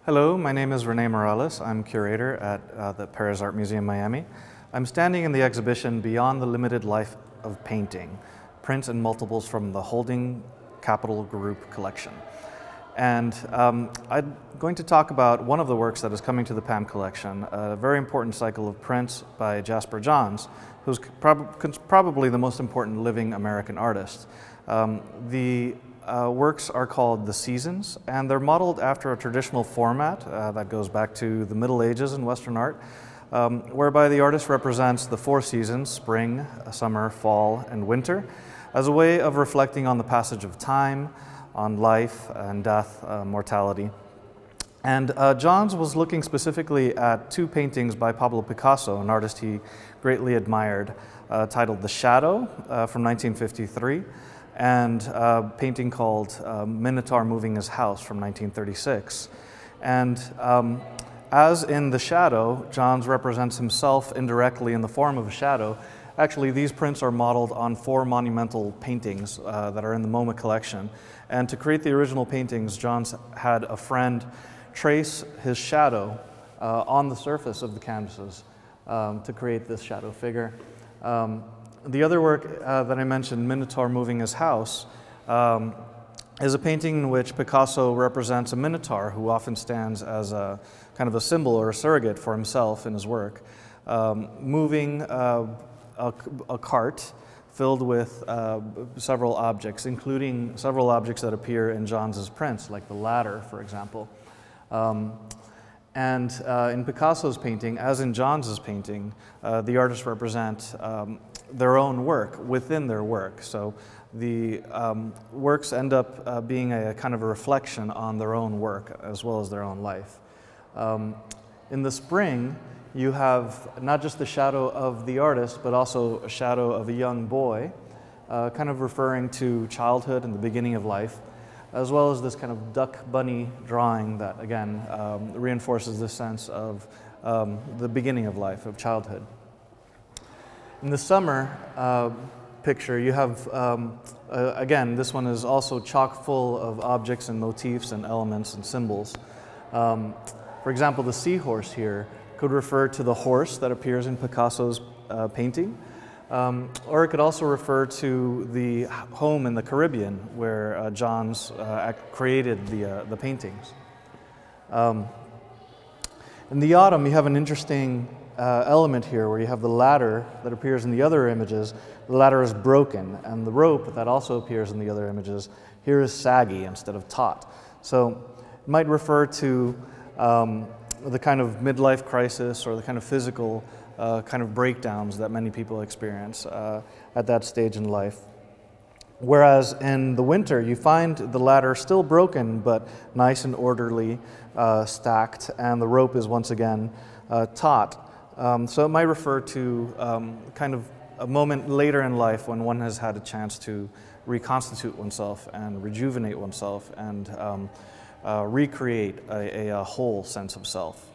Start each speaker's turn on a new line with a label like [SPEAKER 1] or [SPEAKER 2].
[SPEAKER 1] Hello, my name is René Morales. I'm curator at the Pérez Art Museum, Miami. I'm standing in the exhibition Beyond the Limited Life of Painting, prints and multiples from the Holding Capital Group collection. And I'm going to talk about one of the works that is coming to the PAM collection, a very important cycle of prints by Jasper Johns, who's probably the most important living American artist. The works are called The Seasons, and they're modeled after a traditional format that goes back to the Middle Ages in Western art, whereby the artist represents the four seasons, spring, summer, fall, and winter, as a way of reflecting on the passage of time, on life and death, mortality. And Johns was looking specifically at two paintings by Pablo Picasso, an artist he greatly admired, titled The Shadow from 1953, and a painting called Minotaur Moving His House from 1936. And as in The Shadow, Johns represents himself indirectly in the form of a shadow. Actually, these prints are modeled on four monumental paintings that are in the MoMA collection. And to create the original paintings, Johns had a friend trace his shadow on the surface of the canvases to create this shadow figure. The other work that I mentioned, Minotaur Moving His House, is a painting in which Picasso represents a minotaur who often stands as a kind of a symbol or a surrogate for himself in his work, moving a cart filled with several objects, including several objects that appear in Johns's prints, like the ladder, for example. And in Picasso's painting, as in Johns's painting, the artists represent their own work within their work. So the works end up being a kind of a reflection on their own work as well as their own life. In the spring, you have not just the shadow of the artist, but also a shadow of a young boy, kind of referring to childhood and the beginning of life, as well as this kind of duck bunny drawing that, again, reinforces this sense of the beginning of life, of childhood. In the summer picture, you have, again, this one is also chock full of objects and motifs and elements and symbols. For example, the seahorse here could refer to the horse that appears in Picasso's painting, or it could also refer to the home in the Caribbean where Johns created the paintings. In the autumn, you have an interesting element here where you have the ladder that appears in the other images. The ladder is broken, and the rope that also appears in the other images here is saggy instead of taut. So it might refer to the kind of midlife crisis or the kind of physical kind of breakdowns that many people experience at that stage in life. Whereas in the winter, you find the ladder still broken, but nice and orderly, stacked, and the rope is once again taut. So it might refer to kind of a moment later in life when one has had a chance to reconstitute oneself and rejuvenate oneself and recreate a whole sense of self.